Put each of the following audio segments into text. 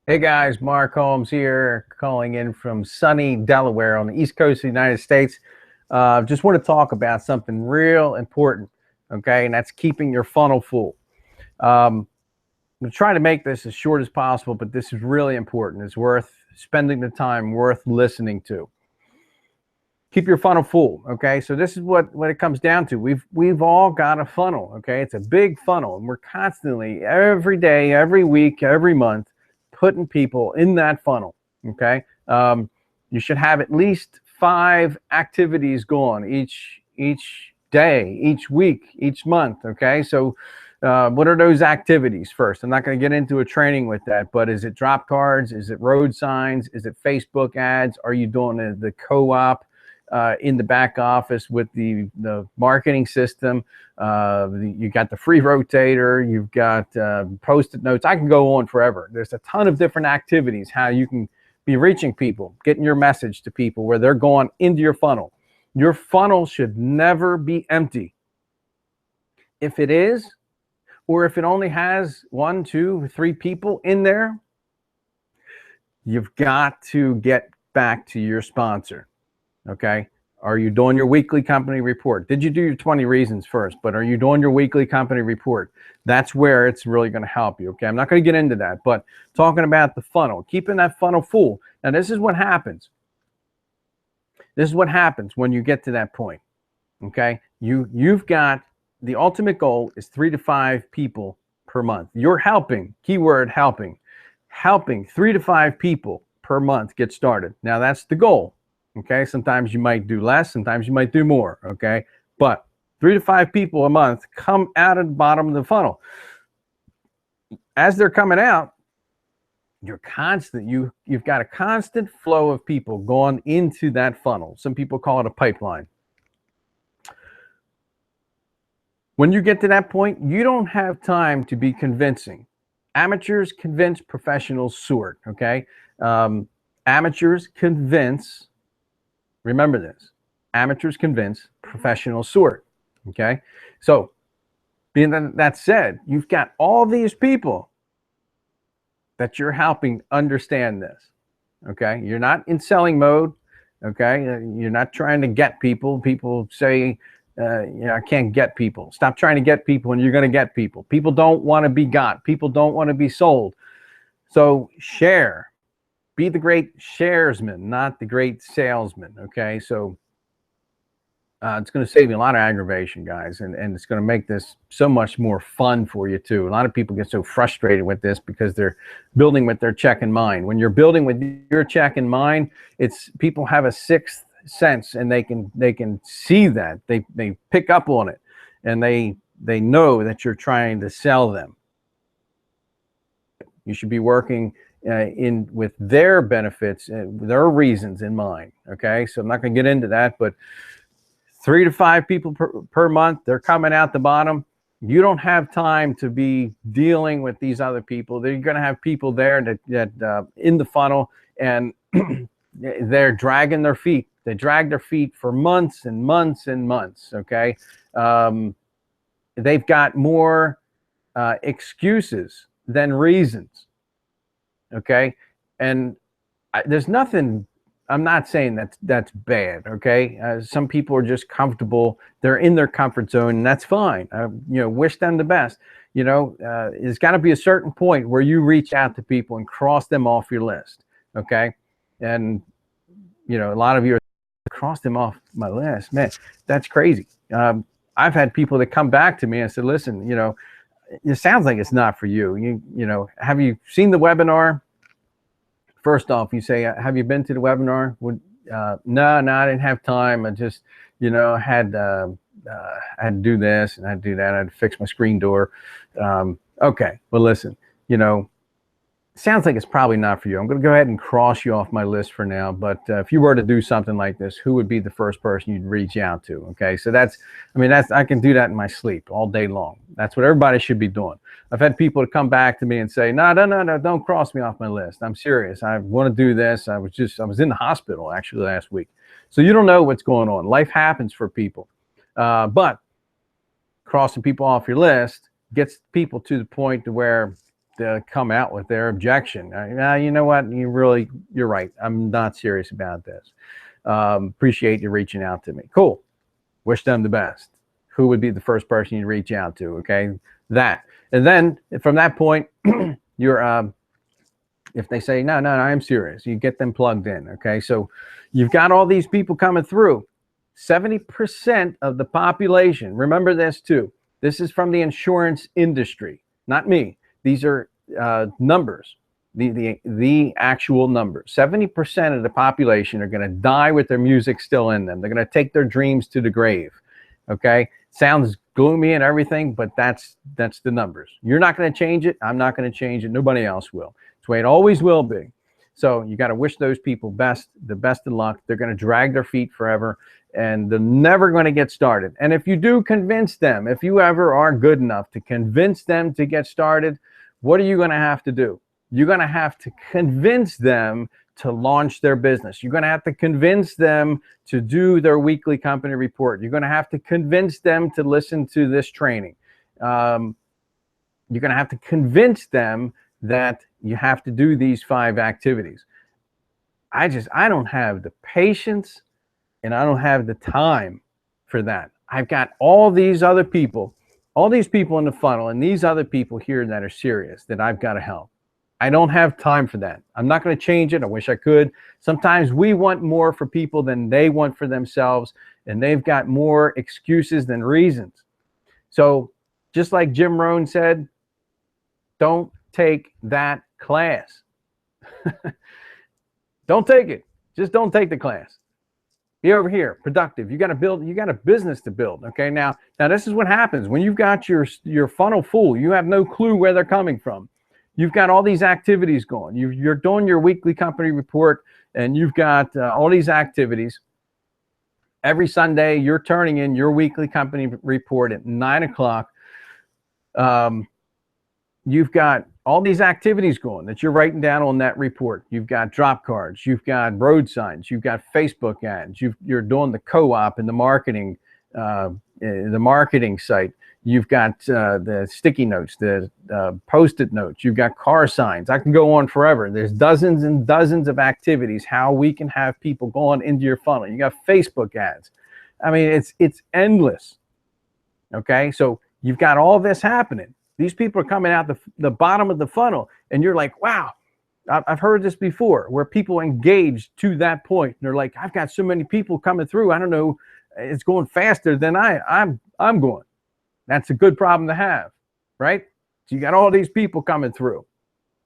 Hey guys, Mark Holmes here, calling in from sunny Delaware on the East Coast of the United States. Just want to talk about something real important, okay? And that's keeping your funnel full. I'm going to try to make this as short as possible, but this is really important. It's worth spending the time, worth listening to. Keep your funnel full, okay? So this is what it comes down to. We've all got a funnel, okay? It's a big funnel, and we're constantly, every day, every week, every month, putting people in that funnel, okay? You should have at least 5 activities going each day, each week, each month, okay? So what are those activities first? I'm not going to get into a training with that, but is it drop cards? Is it road signs? Is it Facebook ads? Are you doing the co-op in the back office with the marketing system? You got the free rotator, you've got post-it notes. I can go on forever. There's a ton of different activities how you can be reaching people, getting your message to people where they're going into your funnel. Your funnel should never be empty. If it is, or if it only has 1, 2, 3 people in there, you've got to get back to your sponsor. Okay. Are you doing your weekly company report? Did you do your 20 reasons first? But are you doing your weekly company report? That's where it's really going to help you. Okay. I'm not going to get into that, but talking about the funnel, keeping that funnel full. Now, this is what happens. This is what happens when you get to that point. Okay. You've got the ultimate goal is 3 to 5 people per month. You're helping, keyword helping 3 to 5 people per month get started. Now that's the goal. Okay, sometimes you might do less, sometimes you might do more. Okay, but 3 to 5 people a month come out of the bottom of the funnel. As they're coming out, you've got a constant flow of people going into that funnel. Some people call it a pipeline. When you get to that point, you don't have time to be convincing. Amateurs convince, professionals sort. Okay, amateurs convince. Remember this, amateurs convince, professionals sort, okay? So being that said, you've got all these people that you're helping understand this, okay? You're not in selling mode, okay? You're not trying to get people. People say, I can't get people. Stop trying to get people and you're gonna get people. People don't wanna be got. People don't wanna be sold. So share. Be the great sharesman, not the great salesman, okay? So it's going to save you a lot of aggravation, guys, and it's going to make this so much more fun for you, too. A lot of people get so frustrated with this because they're building with their check in mind. When you're building with your check in mind, it's people have a sixth sense, and they can see that. They pick up on it, and they know that you're trying to sell them. You should be working in with their benefits, their reasons in mind. Okay, so I'm not going to get into that, but 3 to 5 people per month, they're coming out the bottom. You don't have time to be dealing with these other people. They're going to have people there that in the funnel, and they're dragging their feet. They drag their feet for months and months and months. Okay, they've got more excuses than reasons. Okay, and there's nothing. I'm not saying that's bad. Okay, some people are just comfortable. They're in their comfort zone, and that's fine. Wish them the best. There's got to be a certain point where you reach out to people and cross them off your list. Okay, and a lot of you are cross them off my list. Man, that's crazy. I've had people that come back to me and said, "Listen, it sounds like it's not for you. Have you seen the webinar?" First off, you say, "Have you been to the webinar?" No, I didn't have time. I just, had to do this and I had to do that. I had to fix my screen door. Okay, well, listen, sounds like it's probably not for you. I'm going to go ahead and cross you off my list for now. But if you were to do something like this, who would be the first person you'd reach out to? Okay, so I can do that in my sleep all day long. That's what everybody should be doing. I've had people to come back to me and say, no, don't cross me off my list. I'm serious. I want to do this. I was in the hospital actually last week. So you don't know what's going on. Life happens for people. But crossing people off your list gets people to the point to where come out with their objection. You know what? You're right. I'm not serious about this. Appreciate you reaching out to me. Cool. Wish them the best. Who would be the first person you reach out to? Okay, that. And then from that point, you're if they say no, I am serious, you get them plugged in. Okay, so you've got all these people coming through. 70% of the population. Remember this too. This is from the insurance industry, not me. These are numbers. The actual numbers. 70% of the population are going to die with their music still in them. They're going to take their dreams to the grave. Okay, sounds gloomy and everything, but that's the numbers. You're not going to change it. I'm not going to change it. Nobody else will. It's the way it always will be. So you got to wish those people the best of luck. They're going to drag their feet forever, and they're never going to get started. And if you do convince them, if you ever are good enough to convince them to get started, what are you going to have to do? You're going to have to convince them to launch their business. You're going to have to convince them to do their weekly company report. You're going to have to convince them to listen to this training. You're going to have to convince them that you have to do these 5 activities. I don't have the patience and I don't have the time for that. I've got all these other people, all these people in the funnel, and these other people here that are serious that I've got to help. I don't have time for that. I'm not going to change it. I wish I could. Sometimes we want more for people than they want for themselves, and they've got more excuses than reasons. So just like Jim Rohn said, don't take that class. Don't take it. Just don't take the class. Be over here, productive. You got to build, you got a business to build. Okay. Now this is what happens when you've got your funnel full. You have no clue where they're coming from. You've got all these activities going. You're doing your weekly company report, and you've got all these activities. Every Sunday, you're turning in your weekly company report at 9 o'clock. You've got all these activities going that you're writing down on that report. You've got drop cards. You've got road signs. You've got Facebook ads. You're doing the co-op and the marketing site. You've got the sticky notes, the Post-it notes. You've got car signs. I can go on forever. There's dozens and dozens of activities how we can have people going into your funnel. You got Facebook ads. I mean, it's endless. Okay, so you've got all this happening. These people are coming out the bottom of the funnel, and you're like, wow, I've heard this before, where people engage to that point. And they're like, I've got so many people coming through. I don't know, it's going faster than I'm going. That's a good problem to have, right? So you got all these people coming through,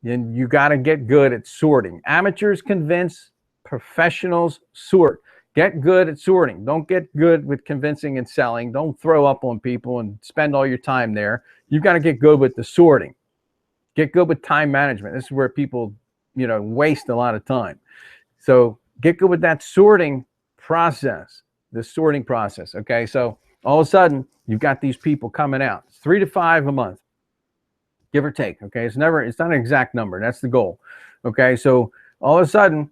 and you got to get good at sorting. Amateurs convince, professionals sort. Get good at sorting. Don't get good with convincing and selling. Don't throw up on people and spend all your time there. You've got to get good with the sorting. Get good with time management. This is where people, waste a lot of time. So get good with that sorting process, the sorting process. Okay, so all of a sudden, you've got these people coming out. It's 3 to 5 a month, give or take. Okay, it's not an exact number. That's the goal. Okay, so all of a sudden,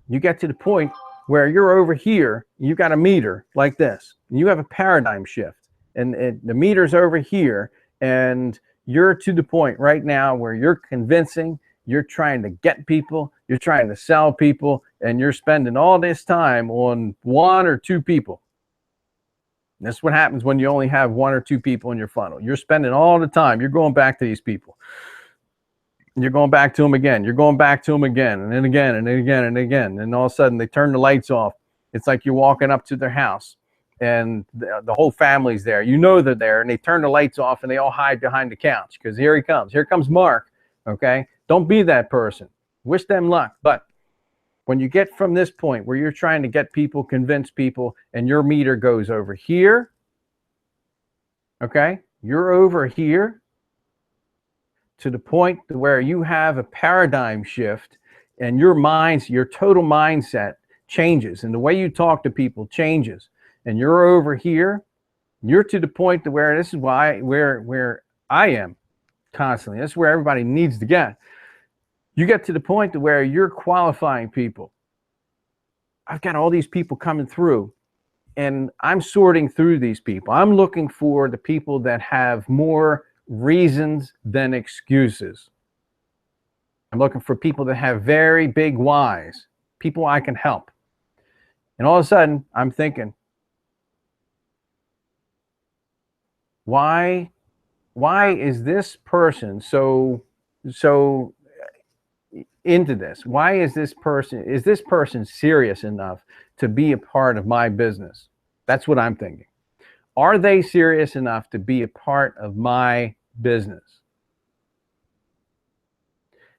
you get to the point where you're over here, you got a meter like this, and you have a paradigm shift, and the meter's over here, and you're to the point right now where you're convincing, you're trying to get people, you're trying to sell people, and you're spending all this time on 1 or 2 people. That's what happens when you only have 1 or 2 people in your funnel. You're spending all the time. You're going back to these people. You're going back to them again. You're going back to them again, and then again, and then again, and again. And all of a sudden, they turn the lights off. It's like you're walking up to their house, and the whole family's there. You know they're there, and they turn the lights off, and they all hide behind the couch because here he comes. Here comes Mark, okay? Don't be that person. Wish them luck. But when you get from this point where you're trying to get people, convince people, and your meter goes over here, okay? You're over here to the point where you have a paradigm shift, and your total mindset changes, and the way you talk to people changes. And you're over here, you're to the point to where this is where I am constantly. That's where everybody needs to get. You get to the point to where you're qualifying people. I've got all these people coming through, and I'm sorting through these people. I'm looking for the people that have more reasons than excuses. I'm looking for people that have very big whys, people I can help. And all of a sudden, I'm thinking, why is this person so into this? Why is this person serious enough to be a part of my business? That's what I'm thinking. Are they serious enough to be a part of my business?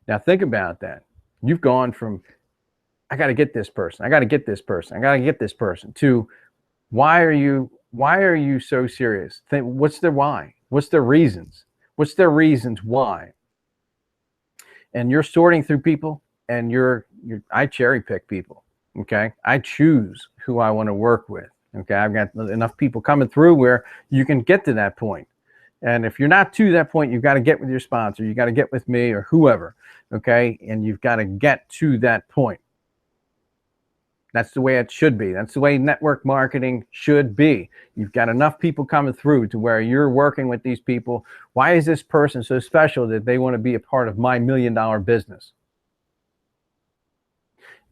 Now think about that. You've gone from, I got to get this person, I got to get this person, I got to get this person, to why are you so serious? What's their why? What's their reasons? What's their reasons why? And you're sorting through people, and I cherry pick people. Okay. I choose who I want to work with. Okay. I've got enough people coming through where you can get to that point. And if you're not to that point, you've got to get with your sponsor. You got to get with me or whoever. Okay. And you've got to get to that point. That's the way it should be. That's the way network marketing should be. You've got enough people coming through to where you're working with these people. Why is this person so special that they want to be a part of my $1 million business?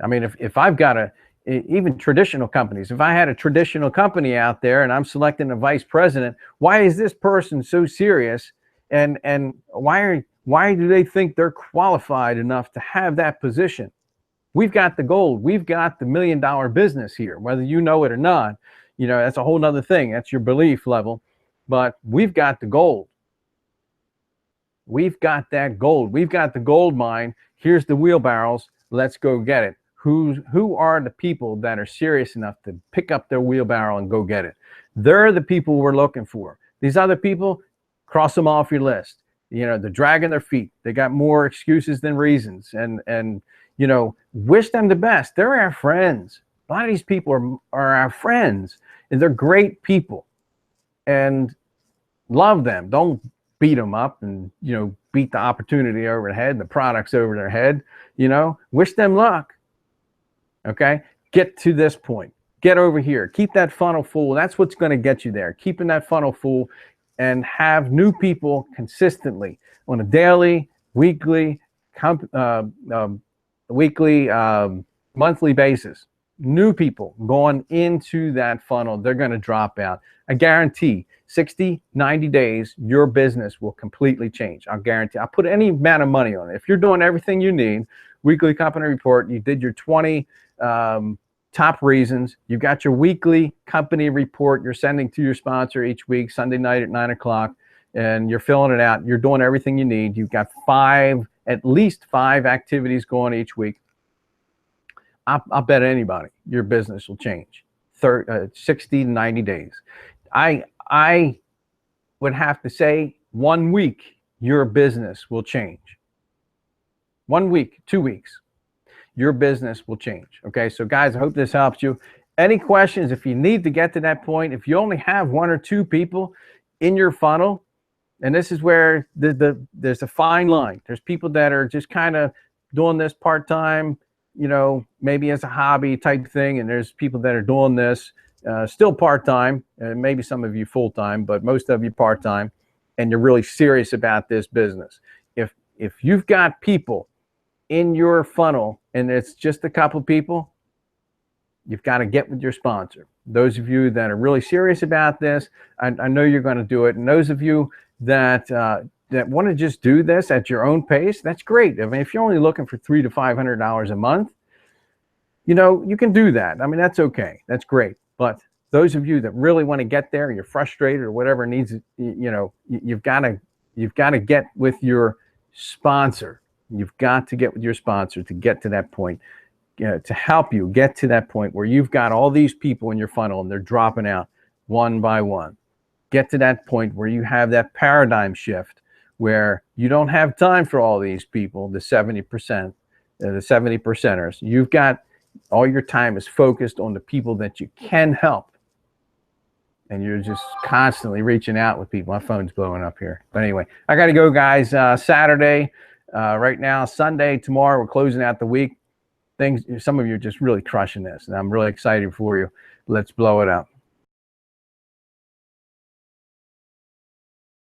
I mean, if I've got even traditional companies, if I had a traditional company out there and I'm selecting a vice president, why is this person so serious? And why do they think they're qualified enough to have that position? We've got the gold. We've got the $1 million business here, whether you know it or not. You know, that's a whole nother thing. That's your belief level. But we've got the gold. We've got that gold. We've got the gold mine. Here's the wheelbarrows. Let's go get it. Who are the people that are serious enough to pick up their wheelbarrow and go get it? They're the people we're looking for. These other people, cross them off your list. You know, they're dragging their feet. They got more excuses than reasons. And you know, wish them the best. They're our friends. A lot of these people are our friends, and they're great people. And love them. Don't beat them up and, you know, beat the opportunity over the head, the products over their head. You know, wish them luck. Okay? Get to this point. Get over here. Keep that funnel full. That's what's going to get you there. Keeping that funnel full, and have new people consistently on a daily, weekly, monthly basis. New people going into that funnel, they're going to drop out. I guarantee 60, 90 days, your business will completely change. I'll guarantee. I'll put any amount of money on it. If you're doing everything you need, weekly company report, you did your 20 top reasons, you got your weekly company report you're sending to your sponsor each week, Sunday night at 9 o'clock, and you're filling it out. You're doing everything you need. You've got at least five activities going each week. I'll bet anybody your business will change. 60 to 90 days. I would have to say 1 week, your business will change. 1 week, 2 weeks, your business will change. Okay, so guys, I hope this helps you. Any questions, if you need to get to that point, if you only have 1 or 2 people in your funnel, and this is where there's a fine line. There's people that are just kind of doing this part-time, you know, maybe as a hobby type thing, and there's people that are doing this still part-time, and maybe some of you full-time, but most of you part-time, and you're really serious about this business. If you've got people in your funnel and it's just a couple people, you've got to get with your sponsor. Those of you that are really serious about this, I know you're going to do it. And those of you that want to just do this at your own pace, that's great. I mean, if you're only looking for $300 to $500 a month, you know, you can do that. I mean, that's okay. That's great. But those of you that really want to get there, you're frustrated or whatever needs, you know, you've got to get with your sponsor. You've got to get with your sponsor to get to that point, to help you get to that point where you've got all these people in your funnel and they're dropping out one by one. Get to that point where you have that paradigm shift where you don't have time for all these people, the 70%, the 70 percenters. You've got all your time is focused on the people that you can help. And you're just constantly reaching out with people. My phone's blowing up here. But anyway, I got to go, guys. Saturday, right now, Sunday, tomorrow, we're closing out the week. Some of you are just really crushing this, and I'm really excited for you. Let's blow it up.